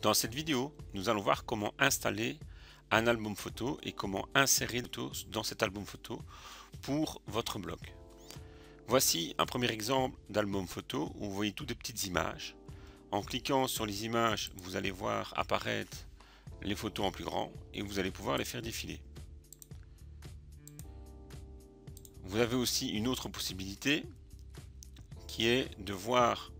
Dans cette vidéo, nous allons voir comment installer un album photo et comment insérer des photos dans cet album photo pour votre blog. Voici un premier exemple d'album photo où vous voyez toutes des petites images. En cliquant sur les images, vous allez voir apparaître les photos en plus grand et vous allez pouvoir les faire défiler. Vous avez aussi une autre possibilité qui est de voir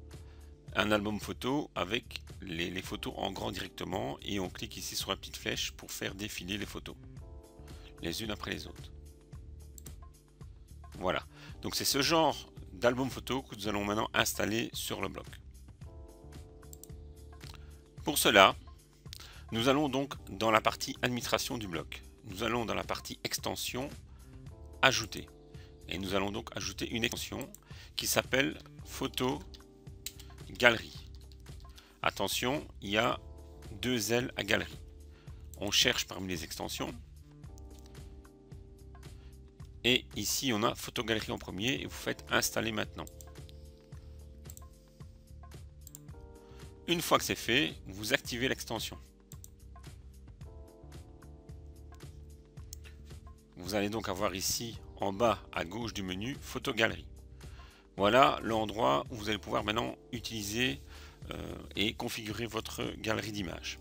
un album photo avec les photos en grand directement et on clique ici sur la petite flèche pour faire défiler les photos les unes après les autres. Voilà, donc c'est ce genre d'album photo que nous allons maintenant installer sur le blog. Pour cela, nous allons donc dans la partie administration du blog. Nous allons dans la partie extension ajouter et nous allons donc ajouter une extension qui s'appelle photo galerie. Attention, il y a deux L à galerie. On cherche parmi les extensions. Et ici, on a photo galerie en premier et vous faites installer maintenant. Une fois que c'est fait, vous activez l'extension. Vous allez donc avoir ici en bas à gauche du menu photo galerie. Voilà l'endroit où vous allez pouvoir maintenant utiliser et configurer votre galerie d'images.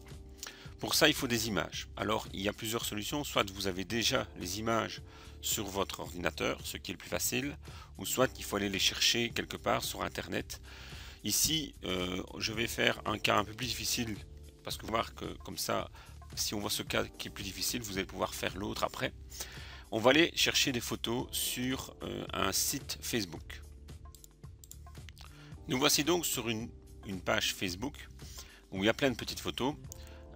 Pour ça, il faut des images. Alors, il y a plusieurs solutions. Soit vous avez déjà les images sur votre ordinateur, ce qui est le plus facile, ou soit il faut aller les chercher quelque part sur Internet. Ici, je vais faire un cas un peu plus difficile, parce que vous voyez que comme ça, si on voit ce cas qui est plus difficile, vous allez pouvoir faire l'autre après. On va aller chercher des photos sur un site Facebook. Nous voici donc sur une page Facebook où il y a plein de petites photos.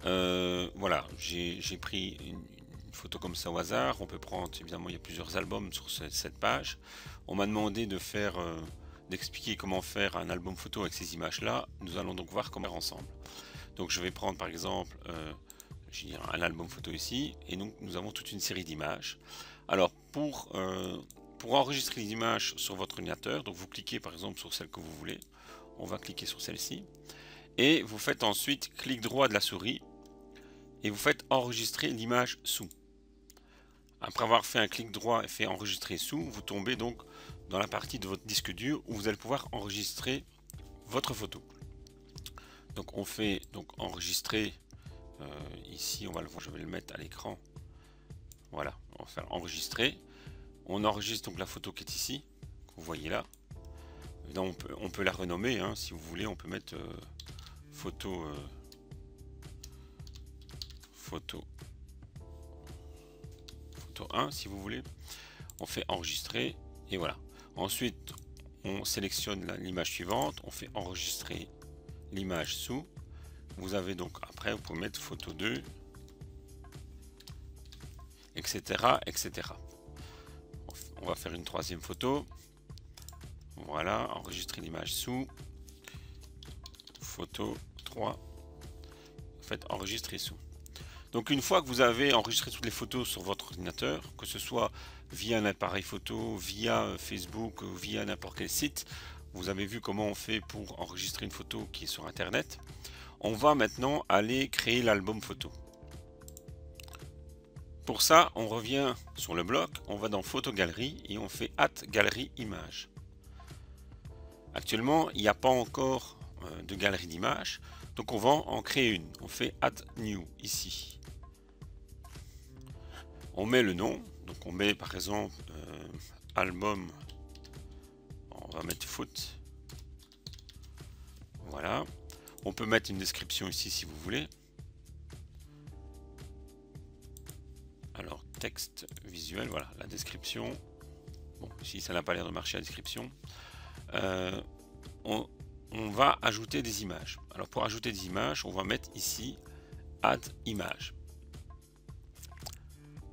Voilà, j'ai pris une photo comme ça au hasard. On peut prendre, évidemment, il y a plusieurs albums sur cette page. On m'a demandé de faire, d'expliquer comment faire un album photo avec ces images-là. Nous allons donc voir comment faire ensemble. Donc je vais prendre par exemple un album photo ici, et donc nous avons toute une série d'images. Alors pour enregistrer les images sur votre ordinateur, donc vous cliquez par exemple sur celle que vous voulez. On va cliquer sur celle-ci. Et vous faites ensuite clic droit de la souris et vous faites enregistrer l'image sous. Après avoir fait un clic droit et fait enregistrer sous, vous tombez donc dans la partie de votre disque dur où vous allez pouvoir enregistrer votre photo. Donc on fait donc enregistrer ici, on va le voir, je vais le mettre à l'écran. Voilà, on va faire enregistrer. On enregistre donc la photo qui est ici, que vous voyez là. Évidemment, on peut la renommer, hein, si vous voulez, on peut mettre photo 1 si vous voulez. On fait enregistrer et voilà. Ensuite on sélectionne l'image suivante, on fait enregistrer l'image sous. Vous avez donc après vous pouvez mettre photo 2, etc., etc. On va faire une troisième photo. Voilà, enregistrer l'image sous. Photo 3. Faites enregistrer sous. Donc une fois que vous avez enregistré toutes les photos sur votre ordinateur, que ce soit via un appareil photo, via Facebook, via n'importe quel site, vous avez vu comment on fait pour enregistrer une photo qui est sur Internet. On va maintenant aller créer l'album photo. Pour ça, on revient sur le bloc, on va dans Photo Galerie et on fait Add Galerie Image. Actuellement, il n'y a pas encore de galerie d'images, donc on va en créer une. On fait Add New ici. On met le nom, donc on met par exemple album, on va mettre foot. Voilà. On peut mettre une description ici si vous voulez. Alors texte visuel, voilà la description. Bon, ici ça n'a pas l'air de marcher la description. On va ajouter des images. Alors pour ajouter des images, on va mettre ici Add Image.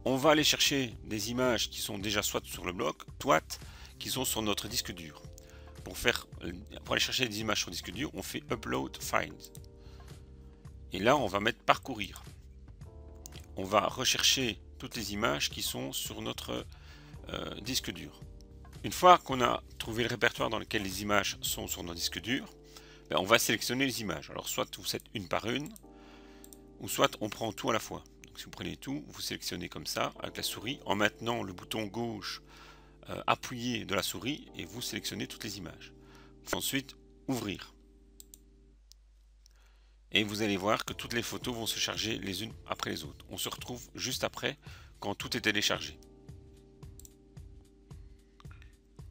On va aller chercher des images qui sont déjà soit sur le bloc, soit qui sont sur notre disque dur. Pour aller chercher des images sur le disque dur, on fait Upload Find. Et là, on va mettre Parcourir. On va rechercher toutes les images qui sont sur notre disque dur. Une fois qu'on a trouvé le répertoire dans lequel les images sont sur nos disques durs, on va sélectionner les images. Alors soit vous faites une par une, ou soit on prend tout à la fois. Donc si vous prenez tout, vous sélectionnez comme ça avec la souris en maintenant le bouton gauche appuyé de la souris et vous sélectionnez toutes les images. Ensuite, ouvrir. Et vous allez voir que toutes les photos vont se charger les unes après les autres. On se retrouve juste après quand tout est téléchargé.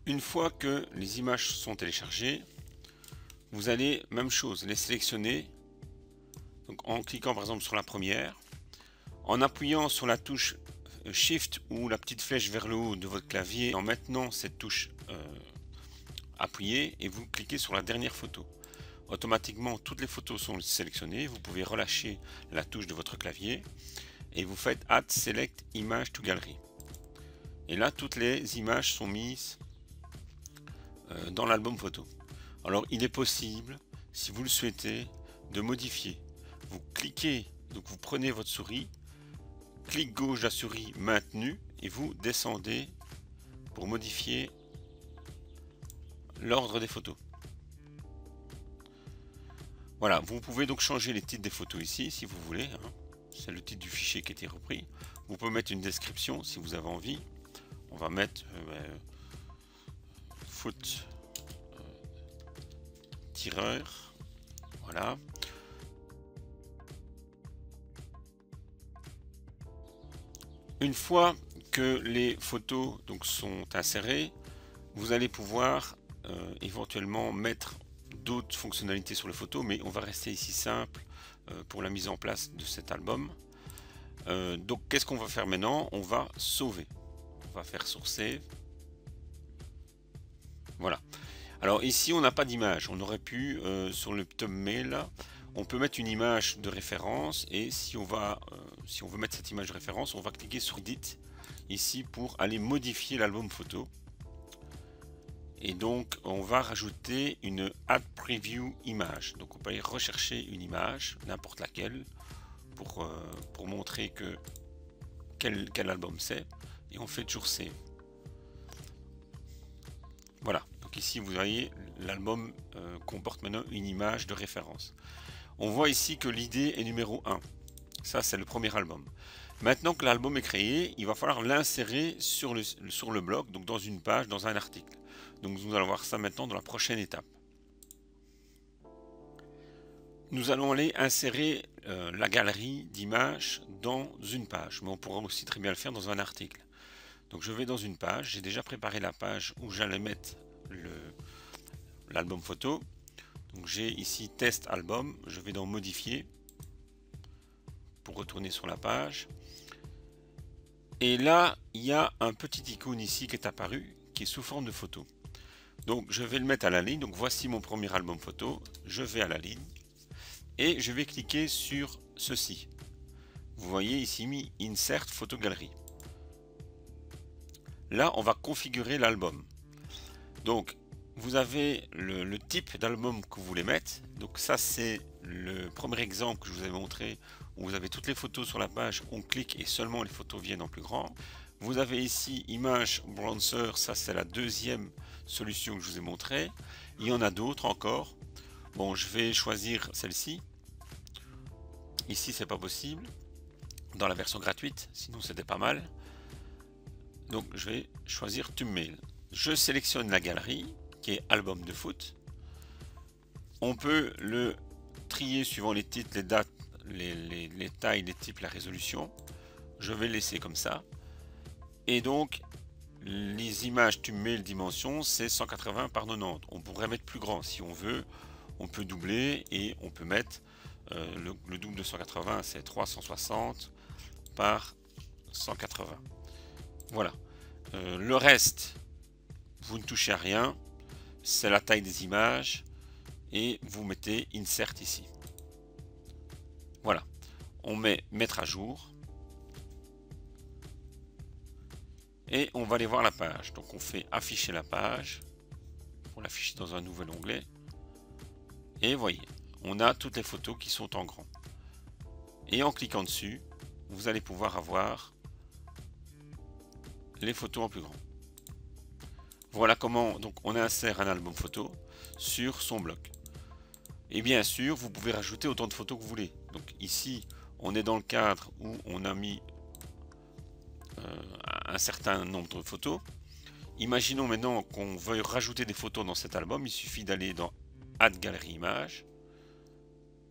Une fois que les images sont téléchargées, vous allez, même chose, les sélectionner. Donc en cliquant par exemple sur la première, en appuyant sur la touche Shift ou la petite flèche vers le haut de votre clavier, en maintenant cette touche appuyée et vous cliquez sur la dernière photo. Automatiquement, toutes les photos sont sélectionnées. Vous pouvez relâcher la touche de votre clavier et vous faites Add Select Image to Gallery. Et là, toutes les images sont mises dans l'album photo. Alors, il est possible, si vous le souhaitez, de modifier. Vous cliquez, donc vous prenez votre souris, clic gauche de la souris maintenu et vous descendez pour modifier l'ordre des photos. Voilà, vous pouvez donc changer les titres des photos ici si vous voulez. C'est le titre du fichier qui a été repris. Vous pouvez mettre une description si vous avez envie. On va mettre foot tireur. Voilà. Une fois que les photos donc sont insérées, vous allez pouvoir éventuellement mettre d'autres fonctionnalités sur les photos, mais on va rester ici simple pour la mise en place de cet album. Donc qu'est-ce qu'on va faire maintenant? On va sauver. On va faire sur Save. Voilà. Alors ici on n'a pas d'image. On aurait pu sur le thumbnail, on peut mettre une image de référence et si on veut mettre cette image de référence, on va cliquer sur Edit ici pour aller modifier l'album photo. Et donc on va rajouter une Add Preview image. Donc on peut aller rechercher une image, n'importe laquelle, pour montrer que quel album c'est. Et on fait toujours Save. Voilà. Donc ici vous voyez l'album comporte maintenant une image de référence. On voit ici que l'idée est numéro 1. Ça c'est le premier album. Maintenant que l'album est créé, il va falloir l'insérer sur le blog, donc dans une page, dans un article. Donc nous allons voir ça maintenant dans la prochaine étape. Nous allons aller insérer la galerie d'images dans une page, mais on pourra aussi très bien le faire dans un article. Donc je vais dans une page, j'ai déjà préparé la page où j'allais mettre l'album photo. Donc j'ai ici test album, je vais dans modifier pour retourner sur la page. Et là, il y a un petit icône ici qui est apparu, qui est sous forme de photo. Donc je vais le mettre à la ligne. Donc voici mon premier album photo. Je vais à la ligne et je vais cliquer sur ceci. Vous voyez ici mis Insert Photo Galerie. Là, on va configurer l'album. Donc vous avez le type d'album que vous voulez mettre. Donc ça c'est le premier exemple que je vous ai montré où vous avez toutes les photos sur la page, on clique et seulement les photos viennent en plus grand. Vous avez ici Image Browser, ça c'est la deuxième solution que je vous ai montré. Il y en a d'autres encore. Bon, je vais choisir celle-ci. Ici c'est pas possible dans la version gratuite, sinon c'était pas mal. Donc je vais choisir Thumbnail. Je sélectionne la galerie qui est album de foot. On peut le trier suivant les titres, les dates, les tailles, les types, la résolution. Je vais laisser comme ça. Et donc les images thumbnail dimension c'est 180 par 90. On pourrait mettre plus grand si on veut. On peut doubler et on peut mettre le double de 180, c'est 360 par 180. Voilà. Le reste, vous ne touchez à rien. C'est la taille des images et vous mettez Insert ici. Voilà. On met Mettre à jour. Et on va aller voir la page. Donc on fait Afficher la page. On l'affiche dans un nouvel onglet. Et voyez, on a toutes les photos qui sont en grand. Et en cliquant dessus, vous allez pouvoir avoir les photos en plus grand. Voilà comment donc on insère un album photo sur son bloc. Et bien sûr, vous pouvez rajouter autant de photos que vous voulez. Donc ici, on est dans le cadre où on a mis un certain nombre de photos. Imaginons maintenant qu'on veuille rajouter des photos dans cet album, il suffit d'aller dans Add Galerie Images.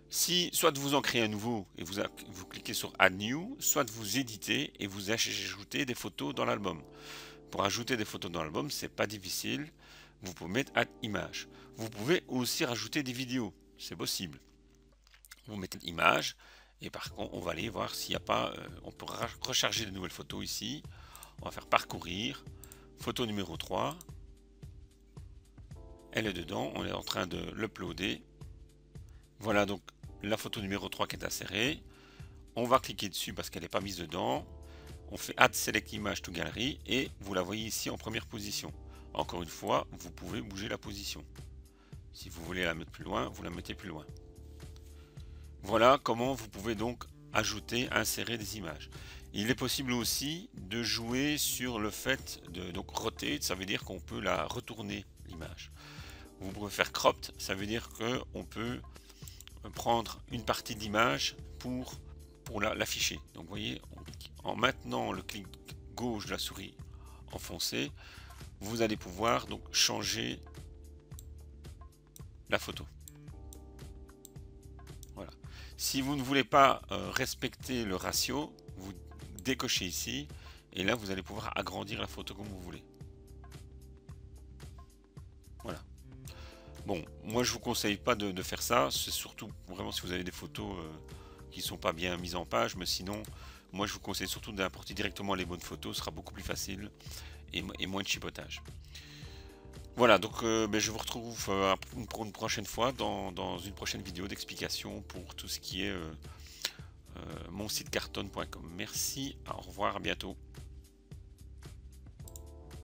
Si soit vous en créez un nouveau et vous cliquez sur Add New, soit vous éditez et vous ajoutez des photos dans l'album. Pour ajouter des photos dans l'album, c'est pas difficile. Vous pouvez mettre Add Image. Vous pouvez aussi rajouter des vidéos, c'est possible. Vous mettez l'image et par contre, on va aller voir s'il n'y a pas. On peut recharger de nouvelles photos ici. On va faire parcourir. Photo numéro 3. Elle est dedans. On est en train de l'uploader. Voilà donc la photo numéro 3 qui est insérée. On va cliquer dessus parce qu'elle n'est pas mise dedans. On fait Add Select Image to Gallery et vous la voyez ici en première position. Encore une fois, vous pouvez bouger la position. Si vous voulez la mettre plus loin, vous la mettez plus loin. Voilà comment vous pouvez donc ajouter, insérer des images. Il est possible aussi de jouer sur le fait de rotate, ça veut dire qu'on peut la retourner l'image. Vous pouvez faire cropped, ça veut dire qu'on peut prendre une partie de l'image pour l'afficher. Donc vous voyez, en maintenant le clic gauche de la souris enfoncé, vous allez pouvoir donc changer la photo. Voilà. Si vous ne voulez pas respecter le ratio, vous décochez ici et là vous allez pouvoir agrandir la photo comme vous voulez. Voilà. Bon, moi je vous conseille pas de faire ça, c'est surtout vraiment si vous avez des photos qui sont pas bien mises en page, mais sinon moi je vous conseille surtout d'importer directement les bonnes photos, ce sera beaucoup plus facile et moins de chipotage. Voilà, donc je vous retrouve pour une prochaine fois dans une prochaine vidéo d'explication pour tout ce qui est mon site carton.com. Merci, au revoir, à bientôt.